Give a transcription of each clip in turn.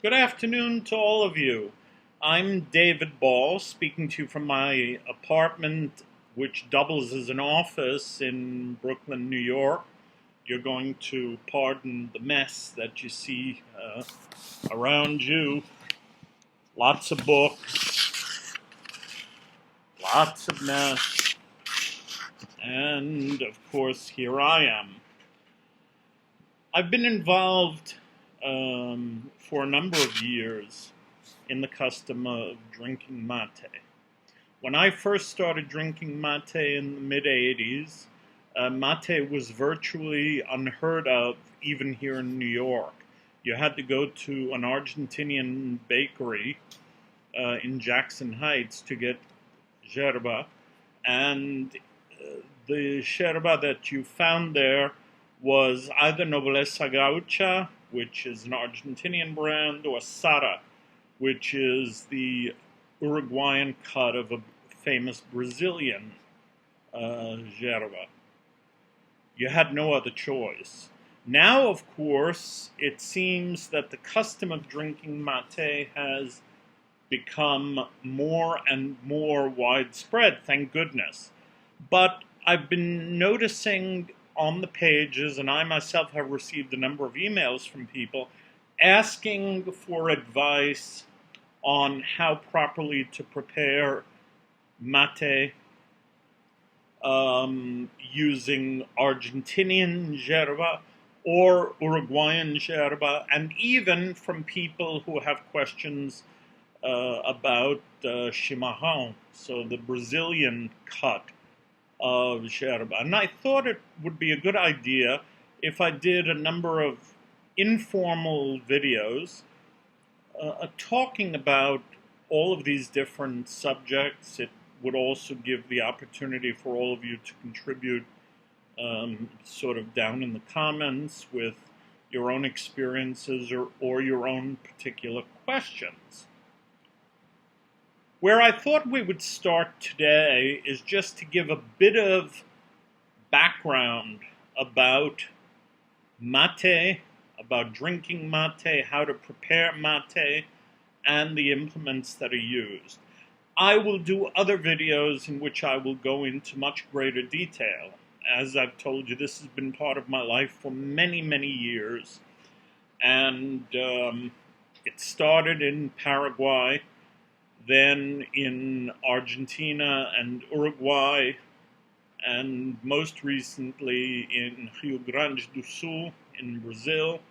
Good afternoon to all of you. I'm David Ball, speaking to you from my apartment, which doubles as an office in Brooklyn, New York. You're going to pardon the mess that you see around you. Lots of books, lots of mess, and of course, here I am. I've been involved for a number of years in the custom of drinking mate. When I first started drinking mate in the mid-'80s, mate was virtually unheard of even here in New York. You had to go to an Argentinian bakery in Jackson Heights to get yerba, and the yerba that you found there was either Nobleza Gaucha, which is an Argentinian brand, or Sara, which is the Uruguayan cut of a famous Brazilian yerba. You had no other choice. Now, of course, it seems that the custom of drinking mate has become more and more widespread, thank goodness. But I've been noticing on the pages, and I myself have received a number of emails from people asking for advice on how properly to prepare mate using Argentinian yerba or Uruguayan yerba, and even from people who have questions about chimarrão, so the Brazilian cut of yerba. And I thought it would be a good idea if I did a number of informal videos talking about all of these different subjects. It would also give the opportunity for all of you to contribute sort of down in the comments with your own experiences or your own particular questions. Where I thought we would start today is just to give a bit of background about mate, about drinking mate, how to prepare mate, and the implements that are used. I will do other videos in which I will go into much greater detail. As I've told you, this has been part of my life for many, many years. And it started in Paraguay, then in Argentina and Uruguay, and most recently in Rio Grande do Sul in Brazil.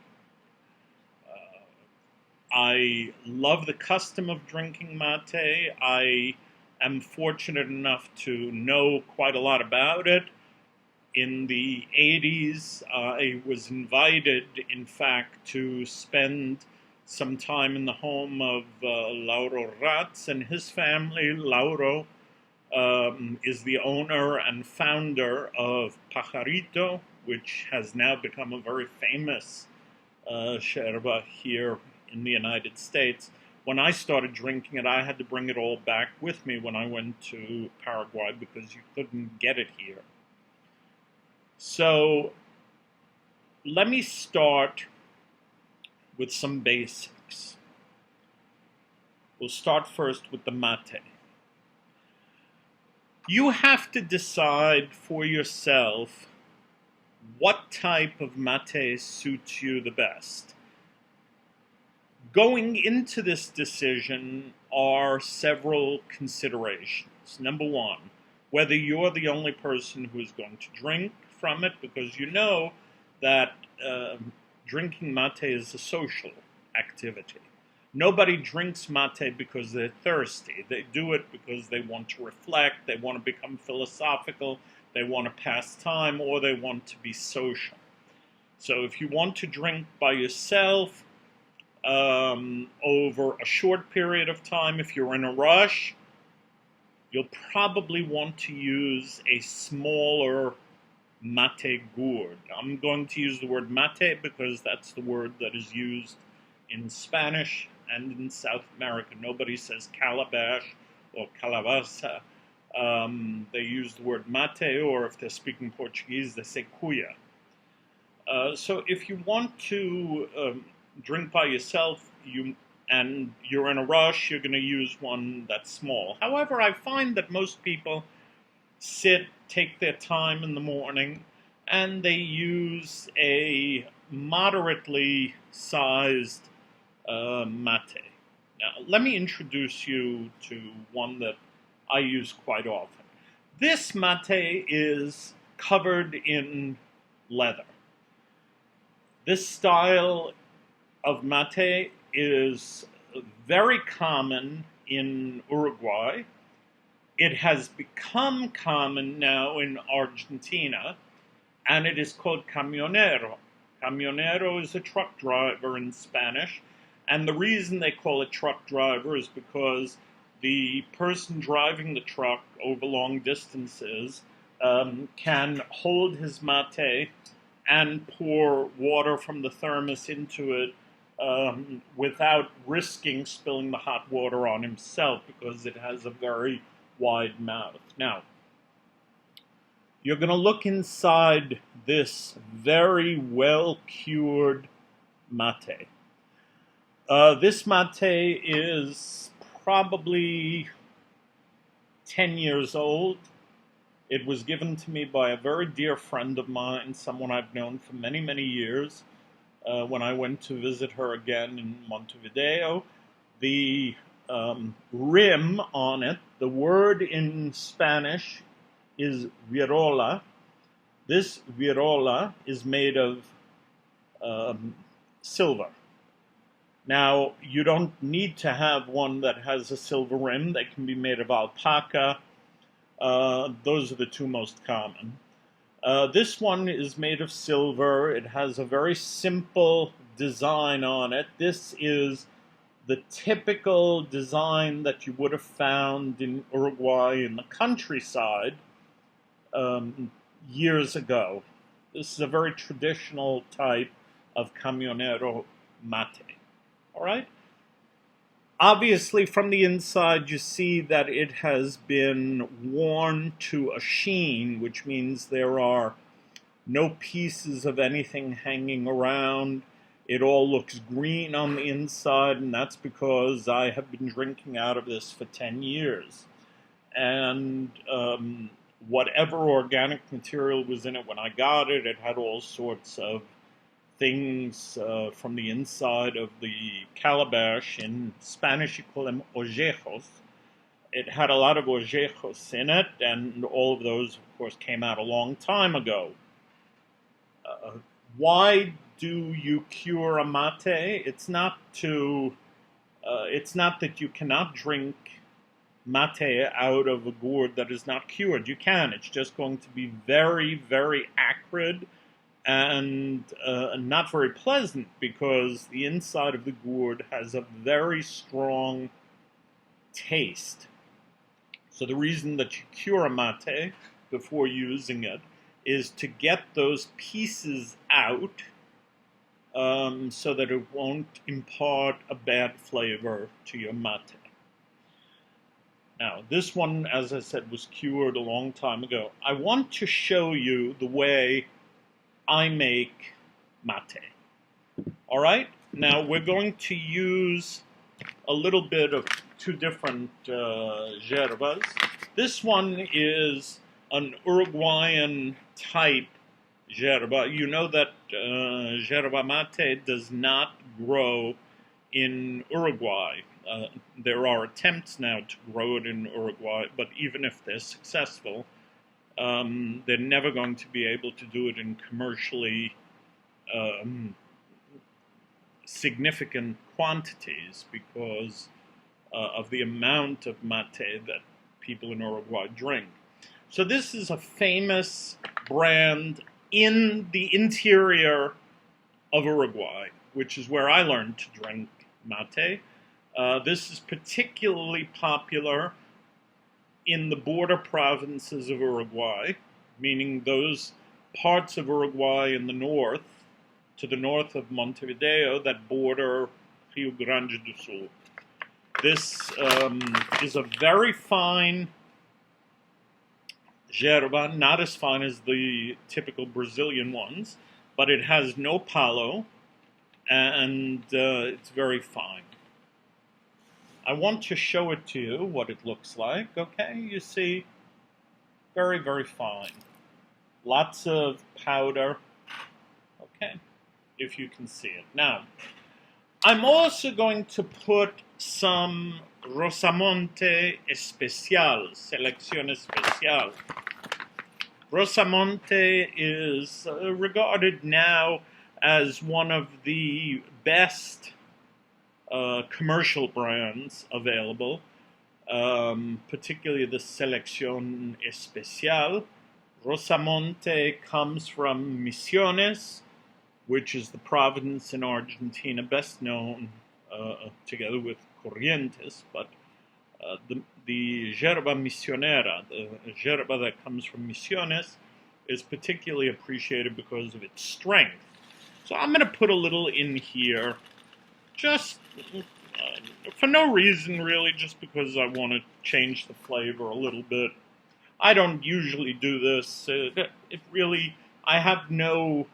I love the custom of drinking mate. I am fortunate enough to know quite a lot about it. In the 80s, I was invited, in fact, to spend some time in the home of Lauro Ratz and his family. Lauro is the owner and founder of Pajarito, which has now become a very famous yerba here in the United States. When I started drinking it, I had to bring it all back with me when I went to Paraguay because you couldn't get it here. So let me start with some basics. We'll start first with the mate. You have to decide for yourself what type of mate suits you the best. Going into this decision are several considerations. Number one, whether you're the only person who is going to drink from it, because you know that drinking mate is a social activity. Nobody drinks mate because they're thirsty. They do it because they want to reflect, they want to become philosophical, they want to pass time, or they want to be social. So if you want to drink by yourself over a short period of time, if you're in a rush, you'll probably want to use a smaller mate gourd. I'm going to use the word mate because that's the word that is used in Spanish and in South America. Nobody says calabash or calabaza. They use the word mate, or if they're speaking Portuguese, they say cuya. So if you want to drink by yourself, and you're in a rush, you're going to use one that's small. However, I find that most people take their time in the morning, and they use a moderately sized mate. Now, let me introduce you to one that I use quite often. This mate is covered in leather. This style of mate is very common in Uruguay. It has become common now in Argentina, and it is called camionero. Camionero is a truck driver in Spanish, and the reason they call it truck driver is because the person driving the truck over long distances can hold his mate and pour water from the thermos into it without risking spilling the hot water on himself, because it has a very wide mouth. Now, you're going to look inside this very well-cured mate. This mate is probably 10 years old. It was given to me by a very dear friend of mine, someone I've known for many, many years, when I went to visit her again in Montevideo. The rim on it, the word in Spanish is virola. This virola is made of silver. Now, you don't need to have one that has a silver rim. They can be made of alpaca. Those are the two most common. This one is made of silver. It has a very simple design on it. This is the typical design that you would have found in Uruguay in the countryside years ago. This is a very traditional type of camionero mate. All right? Obviously, from the inside, you see that it has been worn to a sheen, which means there are no pieces of anything hanging around. It all looks green on the inside, and that's because I have been drinking out of this for 10 years. And whatever organic material was in it when I got it, it had all sorts of things from the inside of the calabash. In Spanish, you call them ojejos. It had a lot of ojejos in it, and all of those, of course, came out a long time ago. Why do you cure a mate? It's not that you cannot drink mate out of a gourd that is not cured. You can. It's just going to be very, very acrid and not very pleasant, because the inside of the gourd has a very strong taste. So the reason that you cure a mate before using it is to get those pieces out so that it won't impart a bad flavor to your mate. Now, this one, as I said, was cured a long time ago. I want to show you the way I make mate. All right? Now, we're going to use a little bit of two different yerbas. This one is an Uruguayan type yerba. You know that yerba mate does not grow in Uruguay. There are attempts now to grow it in Uruguay, but even if they're successful, they're never going to be able to do it in commercially significant quantities because of the amount of mate that people in Uruguay drink. So this is a famous brand in the interior of Uruguay, which is where I learned to drink mate. This is particularly popular in the border provinces of Uruguay, meaning those parts of Uruguay in the north, to the north of Montevideo, that border Rio Grande do Sul. This is a very fine yerba, not as fine as the typical Brazilian ones, but it has no palo. and it's very fine. I want to show it to you, what it looks like, okay? You see, very, very fine. Lots of powder, okay, if you can see it. Now, I'm also going to put some Rosamonte Especial, Selección Especial. Rosamonte is regarded now as one of the best commercial brands available, particularly the Selección Especial. Rosamonte comes from Misiones, which is the province in Argentina best known, together with Corrientes, but the Yerba misionera, the Yerba that comes from Misiones, is particularly appreciated because of its strength. So I'm going to put a little in here, just for no reason really, just because I want to change the flavor a little bit. I don't usually do this. I have no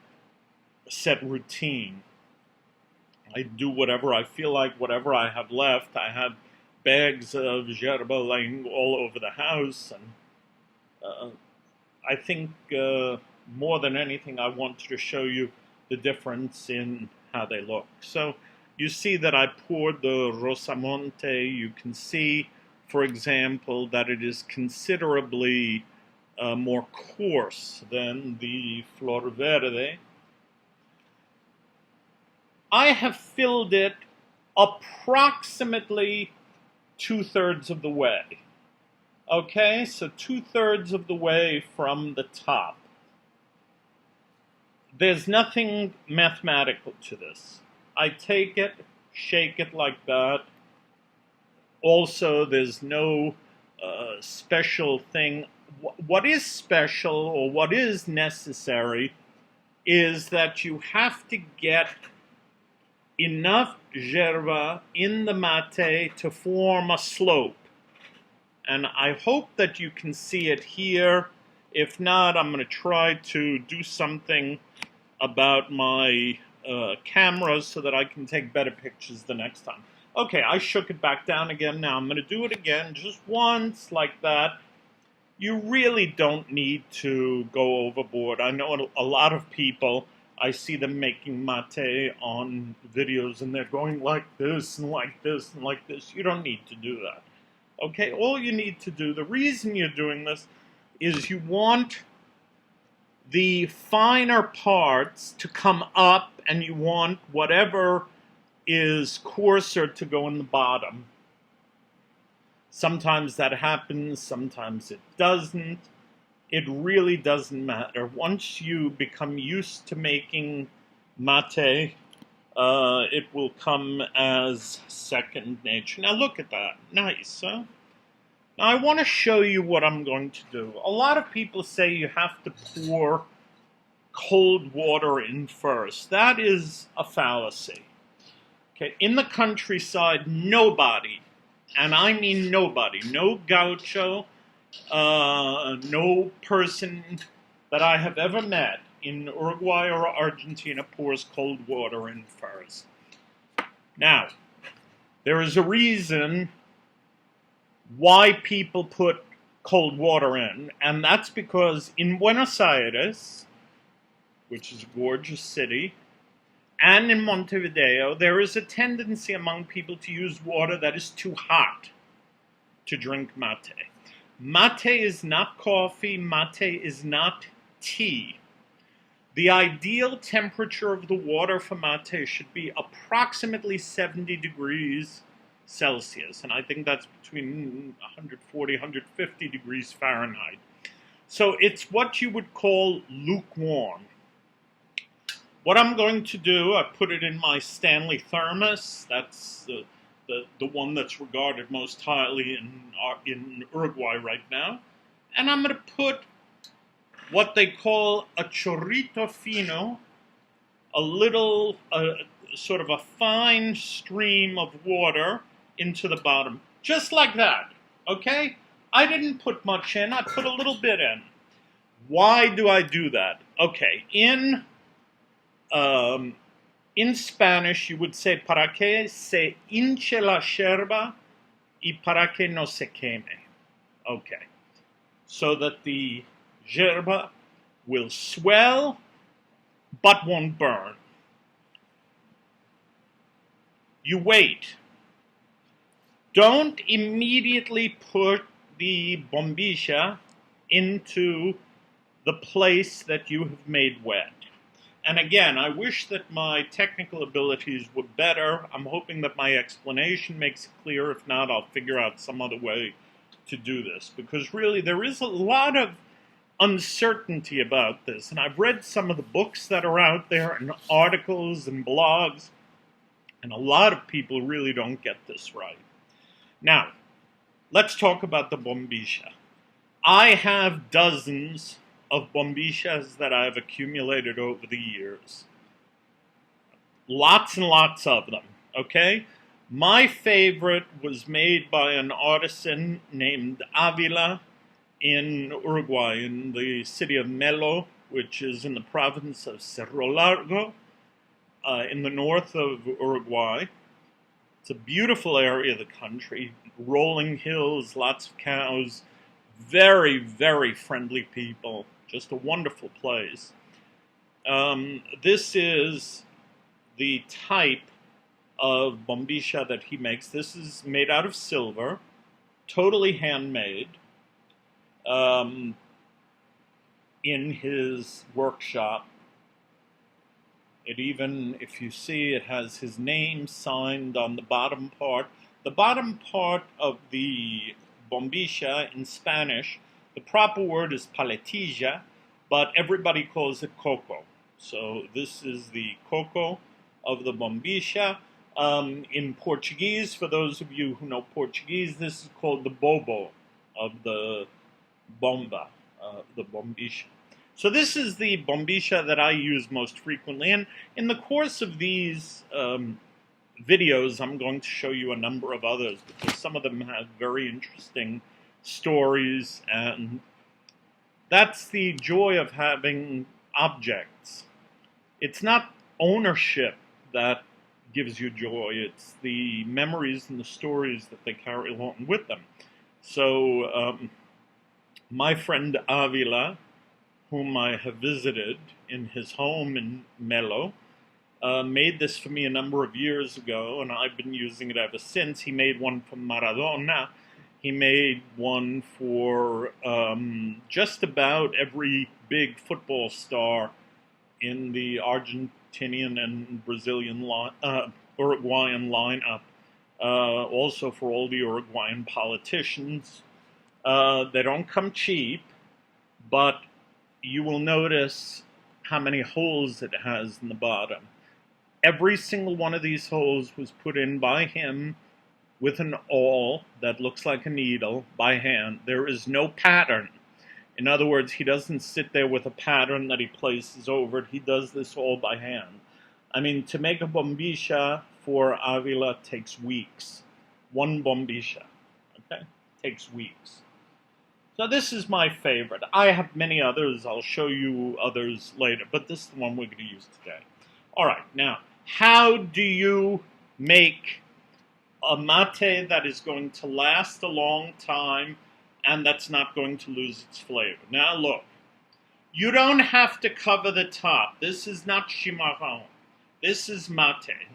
set routine. I do whatever I feel like, whatever I have left. I have bags of yerba laying all over the house, and I think more than anything, I wanted to show you the difference in how they look. So you see that I poured the Rosamonte. You can see, for example, that it is considerably more coarse than the Flor Verde. I have filled it approximately 2/3 of the way. Okay, so 2/3 of the way from the top. There's nothing mathematical to this. I take it, shake it like that. Also, there's no special thing. What is special, or what is necessary, is that you have to get enough yerba in the mate to form a slope. And I hope that you can see it here. If not, I'm going to try to do something about my camera so that I can take better pictures the next time. Okay, I shook it back down again. Now I'm going to do it again, just once, like that. You really don't need to go overboard. I know a lot of people, I see them making mate on videos, and they're going like this and like this and like this. You don't need to do that. Okay, all you need to do, the reason you're doing this, is you want the finer parts to come up, and you want whatever is coarser to go in the bottom. Sometimes that happens, sometimes it doesn't. It really doesn't matter. Once you become used to making mate, it will come as second nature. Now look at that. Nice, huh? Now I want to show you what I'm going to do. A lot of people say you have to pour cold water in first. That is a fallacy. Okay, in the countryside, nobody, and I mean nobody, no gaucho, no person that I have ever met in Uruguay or Argentina pours cold water in first. Now, there is a reason why people put cold water in, and that's because in Buenos Aires, which is a gorgeous city, and in Montevideo, there is a tendency among people to use water that is too hot to drink mate. Mate is not coffee, mate is not tea. The ideal temperature of the water for mate should be approximately 70 degrees Celsius, and I think that's between 140, 150 degrees Fahrenheit. So it's what you would call lukewarm. What I'm going to do, I put it in my Stanley thermos. That's the one that's regarded most highly in Uruguay right now. And I'm going to put what they call a chorrito fino, a little, sort of a fine stream of water into the bottom. Just like that, okay? I didn't put much in, I put a little bit in. Why do I do that? Okay, in In Spanish, you would say, para que se hinche la yerba y para que no se queme. Okay. So that the yerba will swell but won't burn. You wait. Don't immediately put the bombilla into the place that you have made wet. And again, I wish that my technical abilities were better. I'm hoping that my explanation makes it clear. If not, I'll figure out some other way to do this. Because really, there is a lot of uncertainty about this. And I've read some of the books that are out there and articles and blogs. And a lot of people really don't get this right. Now, let's talk about the bombilla. I have dozens of bombillas that I've accumulated over the years. Lots and lots of them, okay? My favorite was made by an artisan named Avila in Uruguay, in the city of Melo, which is in the province of Cerro Largo, in the north of Uruguay. It's a beautiful area of the country, rolling hills, lots of cows, very, very friendly people. Just a wonderful place. This is the type of bombilla that he makes. This is made out of silver, totally handmade, in his workshop. It even, if you see, it has his name signed on the bottom part. The bottom part of the bombilla in Spanish, the proper word is paletilla, but everybody calls it coco. So this is the coco of the bombilla. In Portuguese, for those of you who know Portuguese, this is called the bobo of the bomba, the bombilla. So this is the bombilla that I use most frequently. And in the course of these videos, I'm going to show you a number of others because some of them have very interesting stories, and that's the joy of having objects. It's not ownership that gives you joy, it's the memories and the stories that they carry along with them. So my friend Avila, whom I have visited in his home in Melo, made this for me a number of years ago, and I've been using it ever since. He made one for Maradona. He made one for just about every big football star in the Argentinian and Brazilian Uruguayan lineup. Also for all the Uruguayan politicians. They don't come cheap, but you will notice how many holes it has in the bottom. Every single one of these holes was put in by him with an awl that looks like a needle by hand. There is no pattern. In other words, he doesn't sit there with a pattern that he places over it. He does this all by hand. I mean, to make a bombilla for Avila takes weeks. One bombilla, okay? Takes weeks. So this is my favorite. I have many others. I'll show you others later, but this is the one we're going to use today. All right, now, how do you make a mate that is going to last a long time and that's not going to lose its flavor? Now look, you don't have to cover the top. This is not chimarrón. This is mate.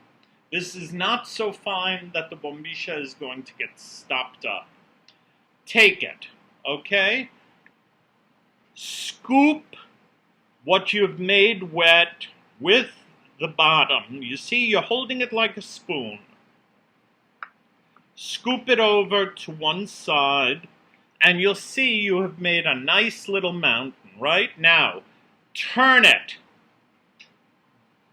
This is not so fine that the bombilla is going to get stopped up. Take it, okay? Scoop what you've made wet with the bottom. You see, you're holding it like a spoon. Scoop it over to one side, and you'll see you have made a nice little mountain. Right now, turn it.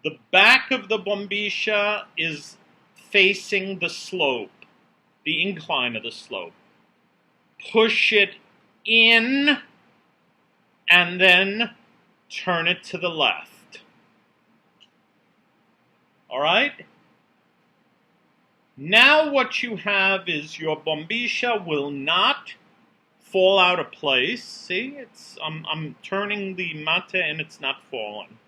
The back of the bombilla is facing the slope, the incline of the slope. Push it in, and then turn it to the left. All right? Now what you have is your bombilla will not fall out of place. See, I'm turning the mate and it's not falling.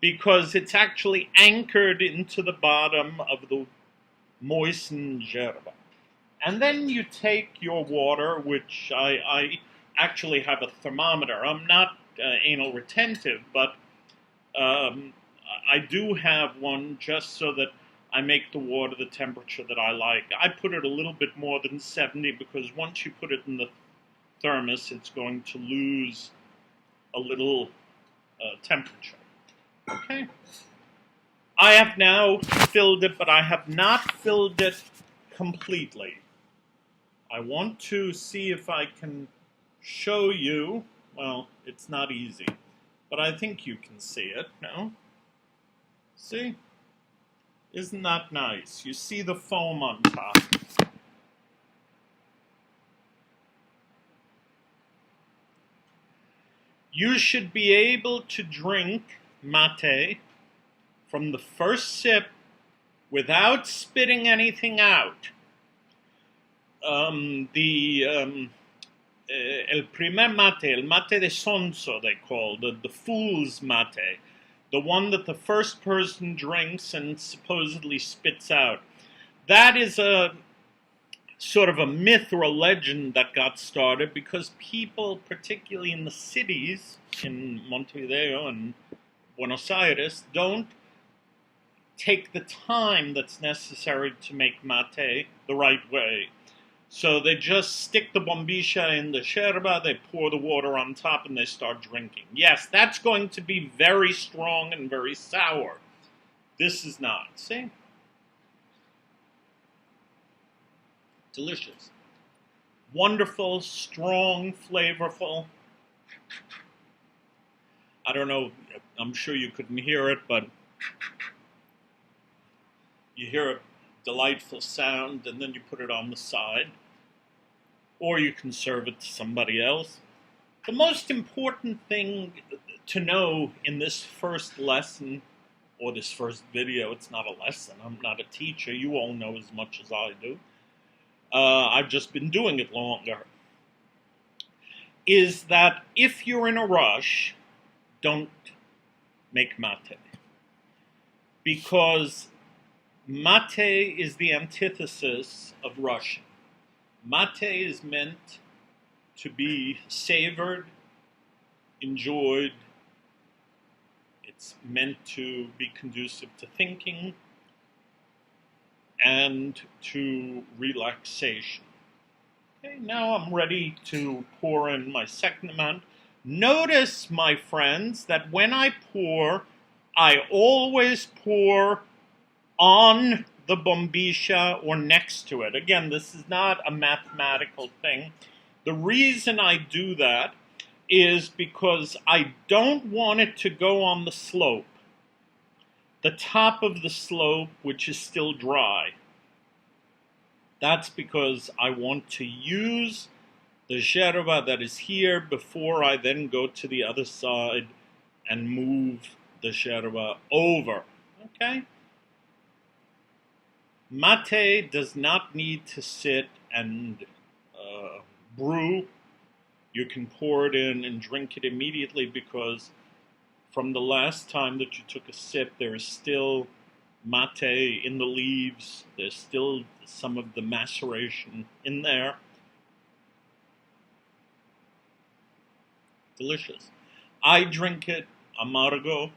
because it's actually anchored into the bottom of the moistened yerba. And then you take your water, which I actually have a thermometer. I'm not anal retentive, but I do have one just so that I make the water the temperature that I like. I put it a little bit more than 70 because once you put it in the thermos, it's going to lose a little temperature. Okay. I have now filled it, but I have not filled it completely. I want to see if I can show you. Well, it's not easy, but I think you can see it, no? See? Isn't that nice? You see the foam on top. You should be able to drink mate from the first sip without spitting anything out. El primer mate, el mate de sonso, they call the fool's mate, the one that the first person drinks and supposedly spits out. That is a sort of a myth or a legend that got started because people, particularly in the cities, in Montevideo and Buenos Aires, don't take the time that's necessary to make mate the right way. So they just stick the bombilla in the yerba, they pour the water on top, and they start drinking. Yes, that's going to be very strong and very sour. This is not. See? Delicious. Wonderful, strong, flavorful. I don't know, I'm sure you couldn't hear it, but you hear a delightful sound, and then you put it on the side. Or you can serve it to somebody else. The most important thing to know in this first lesson, or this first video, it's not a lesson, I'm not a teacher, you all know as much as I do, I've just been doing it longer, is that if you're in a rush, don't make mate. Because mate is the antithesis of rushing. Mate is meant to be savored, enjoyed. It's meant to be conducive to thinking and to relaxation. Okay, now I'm ready to pour in my second amount. Notice, my friends, that when I pour, I always pour on the bombilla or next to it. Again, this is not a mathematical thing. The reason I do that is because I don't want it to go on the slope, the top of the slope, which is still dry. That's because I want to use the yerba that is here before I then go to the other side and move the yerba over. Okay? Mate does not need to sit and brew. You can pour it in and drink it immediately because from the last time that you took a sip, there is still mate in the leaves. There's still some of the maceration in there. Delicious. I drink it amargo.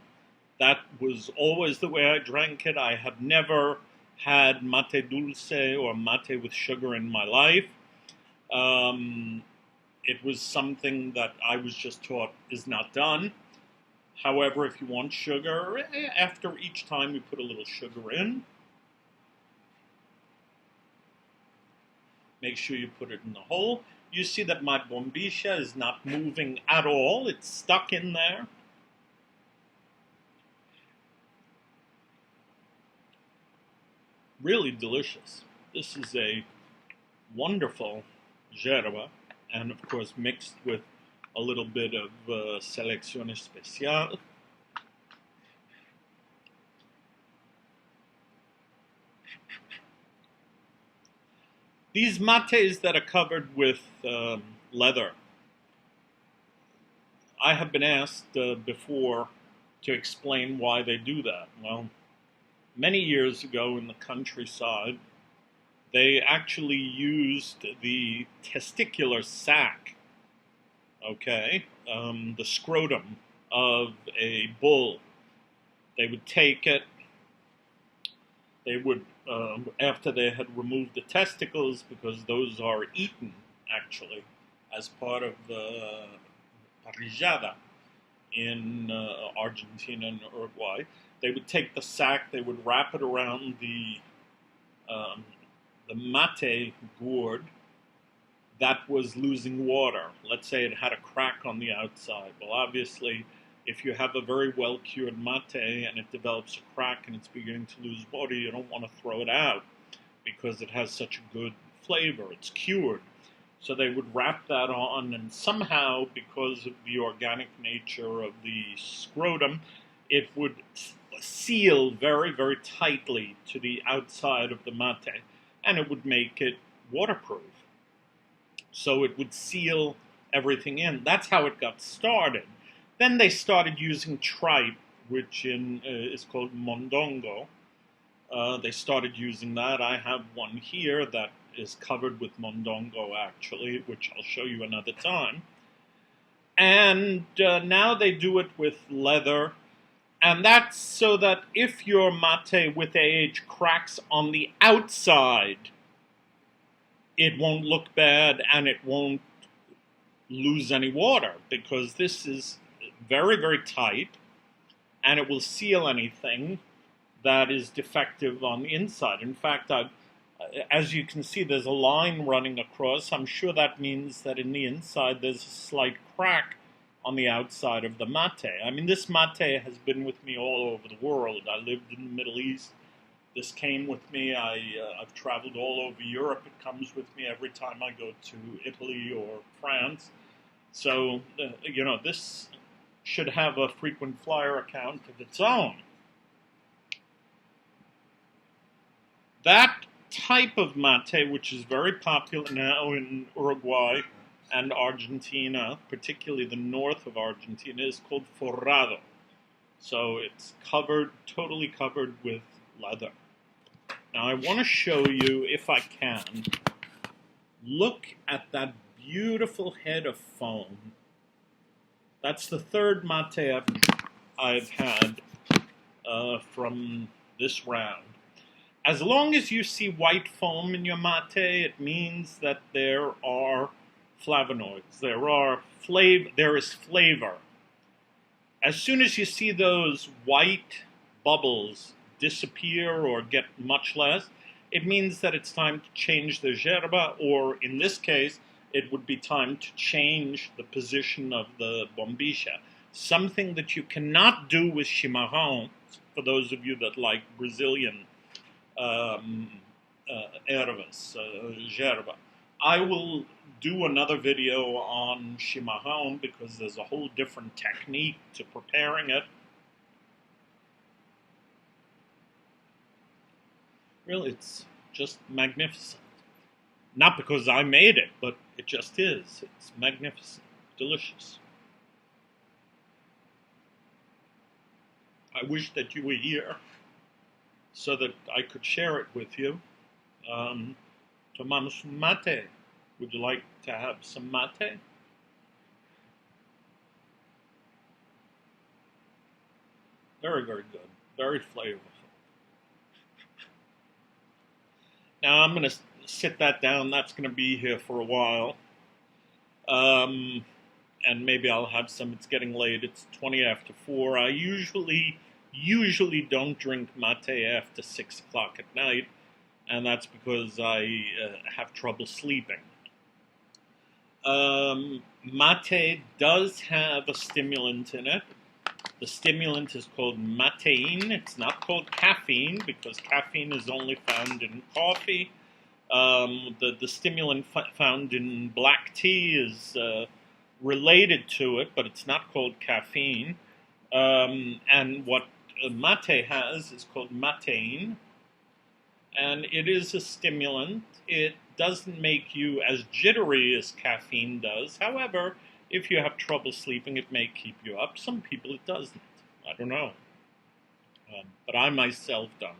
That was always the way I drank it. I have never had mate dulce or mate with sugar in my life. It was something that I was just taught is not done. However, if you want sugar, after each time you put a little sugar in. Make sure you put it in the hole. You see that my bombilla is not moving at all. It's stuck in there. Really delicious. This is a wonderful yerba, and of course mixed with a little bit of selección especial. These mates that are covered with leather, I have been asked before to explain why they do that. Well, many years ago in the countryside, they actually used the testicular sac, okay, the scrotum of a bull. They would take it, they would, after they had removed the testicles, because those are eaten, actually, as part of the parrillada in Argentina and Uruguay. They would take the sack, they would wrap it around the mate gourd that was losing water. Let's say it had a crack on the outside. Well, obviously, if you have a very well-cured mate and it develops a crack and it's beginning to lose water, you don't want to throw it out because it has such a good flavor. It's cured. So they would wrap that on, and somehow, because of the organic nature of the scrotum, it would seal very, very tightly to the outside of the mate, and it would make it waterproof. So it would seal everything in. That's how it got started. Then they started using tripe, which is called mondongo. They started using that. I have one here that is covered with mondongo, actually, which I'll show you another time. And now they do it with leather. And that's so that if your mate with age cracks on the outside, it won't look bad and it won't lose any water, because this is very, very tight and it will seal anything that is defective on the inside. In fact, as you can see, there's a line running across. I'm sure that means that in the inside there's a slight crack on the outside of the mate. I mean, this mate has been with me all over the world. I lived in the Middle East. This came with me. I've traveled all over Europe. It comes with me every time I go to Italy or France. So, this should have a frequent flyer account of its own. That type of mate, which is very popular now in Uruguay and Argentina, particularly the north of Argentina, is called forrado. So it's totally covered with leather. Now I want to show you, if I can, look at that beautiful head of foam. That's the third mate I've had from this round. As long as you see white foam in your mate, it means that there are flavonoids. There is flavor. As soon as you see those white bubbles disappear or get much less, it means that it's time to change the yerba, or in this case, it would be time to change the position of the bombilla. Something that you cannot do with chimarrão, for those of you that like Brazilian ervas, yerba. I will do another video on chimarrão because there's a whole different technique to preparing it. Really, it's just magnificent. Not because I made it, but it just is. It's magnificent, delicious. I wish that you were here so that I could share it with you. Tomamos un mate. Would you like to have some mate? Very, very good. Very flavorful. Now I'm going to sit that down. That's going to be here for a while. And maybe I'll have some. It's getting late. It's 20 after 4. I usually don't drink mate after 6 o'clock at night, and that's because I have trouble sleeping. Mate does have a stimulant in it. The stimulant is called matein. It's not called caffeine because caffeine is only found in coffee. The stimulant found in black tea is related to it, but it's not called caffeine. And what mate has is called matein, and it is a stimulant. It doesn't make you as jittery as caffeine does. However, if you have trouble sleeping, it may keep you up. Some people it doesn't. I don't know. But I myself don't.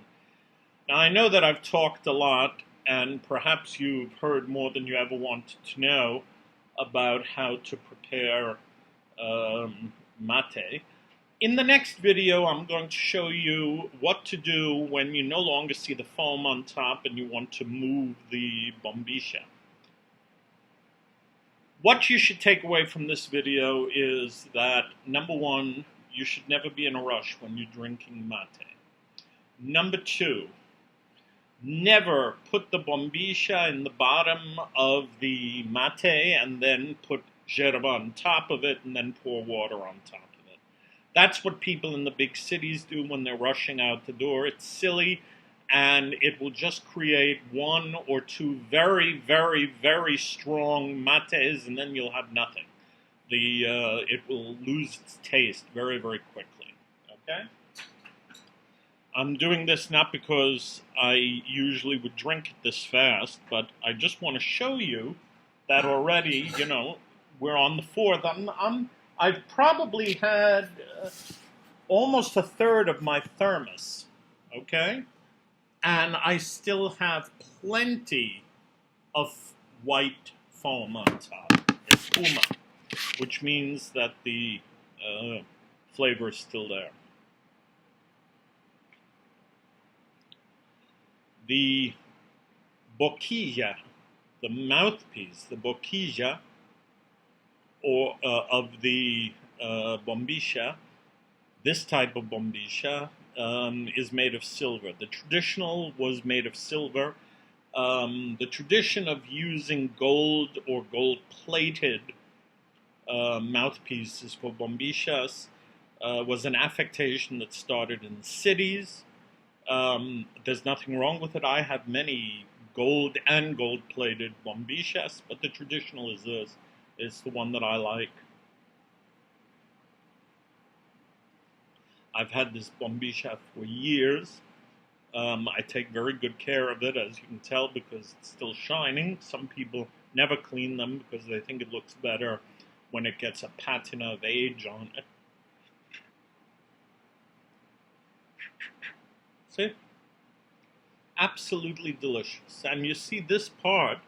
Now, I know that I've talked a lot, and perhaps you've heard more than you ever wanted to know about how to prepare mate. In the next video, I'm going to show you what to do when you no longer see the foam on top and you want to move the bombilla. What you should take away from this video is that, number one, you should never be in a rush when you're drinking mate. Number two, never put the bombilla in the bottom of the mate and then put yerba on top of it and then pour water on top of it. That's what people in the big cities do when they're rushing out the door. It's silly, and it will just create one or two very, very, very strong mates, and then you'll have nothing. It will lose its taste very, very quickly. Okay? I'm doing this not because I usually would drink it this fast, but I just want to show you that already, we're on the fourth. I've probably had almost a third of my thermos, okay? And I still have plenty of white foam on top. It's espuma, which means that the flavor is still there. The boquilla, the mouthpiece, the boquilla, or of the bombilla, this type of bombilla is made of silver. The traditional was made of silver. The tradition of using gold or gold-plated mouthpieces for bombillas was an affectation that started in cities. There's nothing wrong with it. I have many gold and gold-plated bombillas, but the traditional is this. It's the one that I like. I've had this bombilla for years. I take very good care of it, as you can tell, because it's still shining. Some people never clean them because they think it looks better when it gets a patina of age on it. See? Absolutely delicious. And you see this part,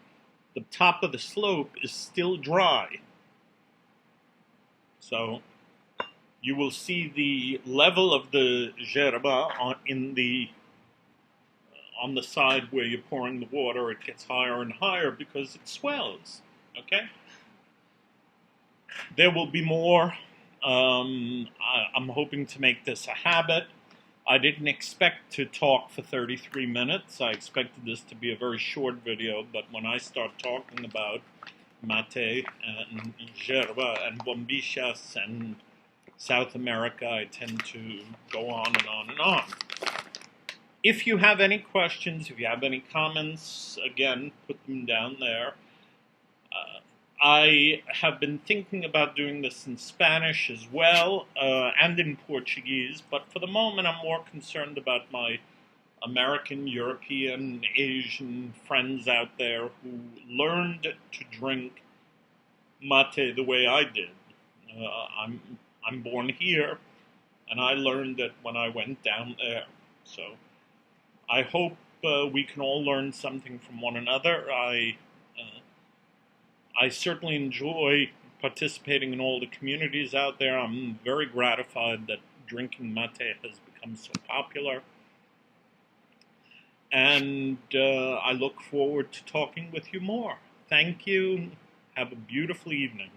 the top of the slope, is still dry. So you will see the level of the yerba on the side where you're pouring the water. It gets higher and higher because it swells. Okay? There will be more. I'm hoping to make this a habit. I didn't expect to talk for 33 minutes. I expected this to be a very short video, but when I start talking about mate and yerba and bombillas and South America, I tend to go on and on and on. If you have any questions, if you have any comments, again, put them down there. I have been thinking about doing this in Spanish as well, and in Portuguese, but for the moment I'm more concerned about my American, European, Asian friends out there who learned to drink mate the way I did. I'm born here, and I learned it when I went down there. So I hope we can all learn something from one another. I certainly enjoy participating in all the communities out there. I'm very gratified that drinking mate has become so popular. And I look forward to talking with you more. Thank you. Have a beautiful evening.